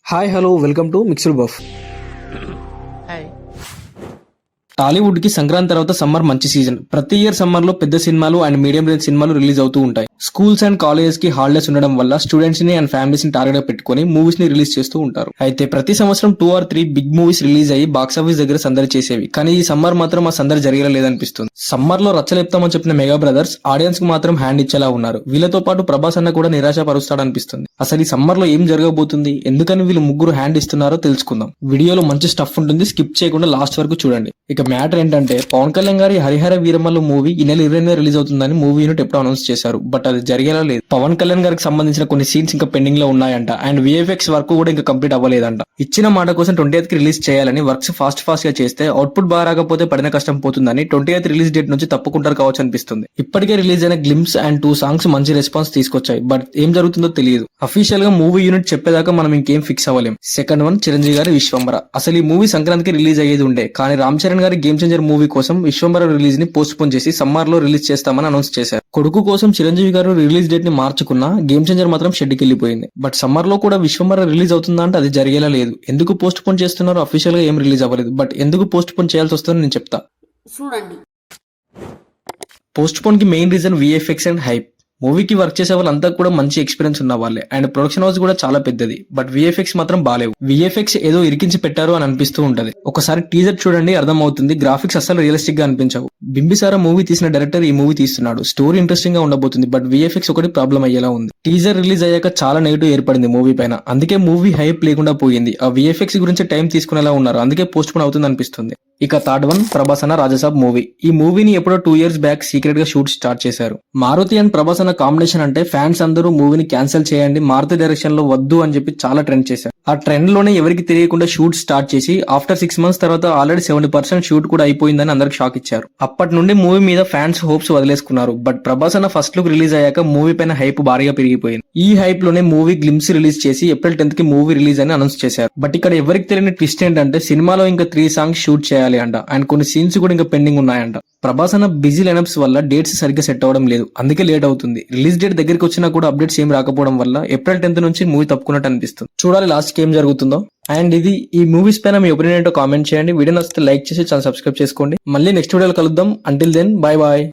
Hi hello welcome to mixed buff. Hi. Tollywood కి సంక్రాంతి తర్వాత summer మంచి సీజన్. ప్రతి ఇయర్ సమ్మర్ లో పెద్ద సినిమాలు అండ్ మీడియం రేంజ్ సినిమాలు రిలీజ్ అవుతూ ఉంటాయి. స్కూల్స్ అండ్ కాలేజెస్ కి హాలిడేస్ ఉండడం వల్ల స్టూడెంట్స్ ని అండ్ ఫ్యామిలీస్ ని టార్గెట్ గా పెట్టుకుని మూవీస్ ని రిలీజ్ చేస్తూ ఉంటారు. అయితే ప్రతి సంవత్సరం 2 or 3 బిగ్ మూవీస్ రిలీజ్ అయ్యి బాక్స్ ఆఫీస్ దగ్గర సందడి చేసేవి. కానీ ఈ సమ్మర్ మాత్రం ఆ సందడి జరిగేలా లేదనిపిస్తుంది. సమ్మర్ లో రచ్చలేపుతామని చెప్పిన మెగా బ్రదర్స్ ఆడియన్స్ కు మాత్రం హ్యాండ్ ఇచ్చేలా ఉన్నారు. వీళ్ళతో పాటు ప్రభాస్ అన్న కూడా నిరాశపరుస్తాడనిపిస్తుంది. అసలు ఈ సమ్మర్ లో ఏం జరగబోతుంది, ఎందుకని వీళ్ళు ముగ్గురు హ్యాండ్ ఇస్తున్నారో తెలుసుకుందాం. వీడియోలో మంచి స్టఫ్ ఉంటుంది, స్కిప్ చేయకుండా లాస్ట్ వరకు చూడండి. ఇక మ్యాటర్ ఏంటంటే, పవన్ కళ్యాణ్ గారి హరిహర వీరమల్లు మూవీ ఈ నెల 20 రిలీజ్ అవుతుందని మూవీ యూనిట్ ఎప్పుడు అనౌన్స్ చేశారు. బట్ అది జరిగేలా లేదు. పవన్ కళ్యాణ్ గారికి సంబంధించిన కొన్ని సీన్స్ ఇంకా పెండింగ్ లో ఉన్నాయంట. అండ్ విఎఫ్ఎక్స్ వర్క్ కూడా ఇంకా కంప్లీట్ అవ్వలేదంట. ఇచ్చిన మాట కోసం 28th కి రిలీజ్ చేయాలని వర్క్స్ ఫాస్ట్ గా చేస్తే అవుట్పుట్ బాగా రాకపోతే పడిన కష్టం పోతుందని 28th రిలీజ్ డేట్ నుంచి తప్పుకుంటారు కావచ్చు అనిపిస్తుంది. ఇప్పటికే రిలీజ్ అయిన గ్లిమ్స్ అండ్ 2 సాంగ్స్ మంచి రెస్పాన్స్ తీసుకొచ్చాయి. బట్ ఏం జరుగుతుందో తెలియదు. అఫీషియల్ గా మూవీ యూనిట్ చెప్పేదాకా మనం ఇంకేం ఫిక్స్ అవ్వలేం. సెకండ్ వన్, చిరంజీవి గారి విశ్వంబర. అసలు ఈ మూవీ సంక్రాంతికి రిలీజ్ అయ్యేది ఉండే, కానీ రామ్ చరణ్ గారి గేమ్ చేంజర్ మూవీ కోసం విశ్వంబర రిలీజ్ ని పోస్ట్ పోన్ చేసి సమ్మర్ లో రిలీజ్ చేస్తామని అనౌన్స్ చేశారు. కొడుకు కోసం చిరంజీవి గారు రిలీజ్ డేట్ ని మార్చుకున్నా గేమ్ చేంజర్ మాత్రం షెడ్కి వెళ్ళిపోయింది. బట్ సమ్మర్ లో కూడా విశ్వంబర రిలీజ్ అవుతుందా అంటే అది జరిగేలా లేదు. ఎందుకు పోస్ట్ పోన్ చేస్తున్నారో అఫీషియల్ గా ఏం రిలీజ్ అవ్వలేదు. బట్ ఎందుకు పోస్ట్ పోన్ చేయాల్సి వస్తుందో నేను చెప్తా. చూడండి. పోస్ట్ పోన్ కి main reason VFX and hype. మూవీకి వర్క్ చేసే వాళ్ళంతా కూడా మంచి ఎక్స్పీరియన్స్ ఉన్న వాళ్ళే అండ్ ప్రొడక్షన్ హౌస్ కూడా చాలా పెద్దది. బట్ విఎఫ్ఎక్స్ మాత్రం బాలేవు. విఎఫ్ఎక్స్ ఏదో ఇరికించి పెట్టారు అని అనిపిస్తూ ఉంటది. ఒకసారి టీజర్ చూడండి, అర్థం అవుతుంది. గ్రాఫిక్స్ అసలు రియలిస్టిక్ గా అనిపించవు. బింబిసారా మూవీ తీసిన డైరెక్టర్ ఈ మూవీ తీస్తున్నాడు. స్టోరీ ఇంట్రెస్టింగ్ గా ఉండబోతుంది. బట్ విఎఫ్ఎక్స్ ఒకటి ప్రాబ్లం అయ్యేలా ఉంది. టీజర్ రిలీజ్ అయ్యాక చాలా నెగిటివ్ ఏర్పడింది మూవీ పైన. అందుకే మూవీ హైప్ లేకుండా పోయింది. ఆ విఎఫ్ఎక్స్ గురించి టైం తీసుకునేలా ఉన్నారు. అందుకే పోస్ట్ పోన్ అవుతుంది అనిపిస్తుంది. ఇక థర్డ్ వన్, ప్రభాస్ అన్న రాజసాబ్ మూవీ. ఈ మూవీని ఎప్పుడో 2 years బ్యాక్ సీక్రెట్ గా షూట్ స్టార్ట్ చేశారు. మారుతి అండ్ ప్రభాస్ అన్న కాంబినేషన్ అంటే ఫ్యాన్స్ అందరూ మూవీని క్యాన్సిల్ చేయండి, మారుతి డైరెక్షన్ లో వద్దు అని చెప్పి చాలా ట్రెండ్ చేశారు. ఆ ట్రెండ్ లోనే ఎవరికి తెలియకుండా షూట్ స్టార్ట్ చేసి ఆఫ్టర్ 6 months తర్వాత ఆల్రెడీ 70% షూట్ కూడా అయిపోయిందని అందరికి షాక్ ఇచ్చారు. అప్పటి నుండి మూవీ మీద ఫ్యాన్స్ హోప్స్ వదిలేసుకున్నారు. బట్ ప్రభాస్ అన్న ఫస్ట్ లుక్ రిలీజ్ అయ్యాక మూవీ పైన హైప్ భారీగా పెరిగిపోయింది. ఈ హైప్ లోనే మూవీ గ్లిమ్స్ రిలీజ్ చేసి April 10th కి మూవీ రిలీజ్ అని అనౌన్స్ చేశారు. బట్ ఇక్కడ ఎవరికి తెలియని ట్విస్ట్ ఏంటంటే, సినిమాలో ఇంకా 3 songs షూట్ చేయాలి అంట. అండ్ కొన్ని సీన్స్ కూడా ఇంకా పెండింగ్ ఉన్నాయంట. ప్రభాస్ అన్న బిజీ లైనప్స్ వల్ల డేట్స్ సరిగ్గా సెట్ అవ్వడం లేదు. అందుకే లేట్ అవుతుంది. రిలీజ్ డేట్ దగ్గరికి వచ్చినా కూడా అప్డేట్స్ ఏం రాకపోవడం వల్ల April 10th నుంచి మూవీ తప్పుకున్నట్టు అనిపిస్తుంది. చూడాలి లాస్ట్ కి ఏం జరుగుతుందో. అండ్ ఇది ఈ మూవీస్ పైన మీ ఒపీనియన్ ఏంటో కామెంట్ చేయండి. వీడియో నచ్చితే లైక్ చేసి ఛానల్ సబ్స్క్రైబ్ చేసుకోండి. మళ్ళీ నెక్స్ట్ వీడియోలో కలుద్దాం. Until then, bye bye.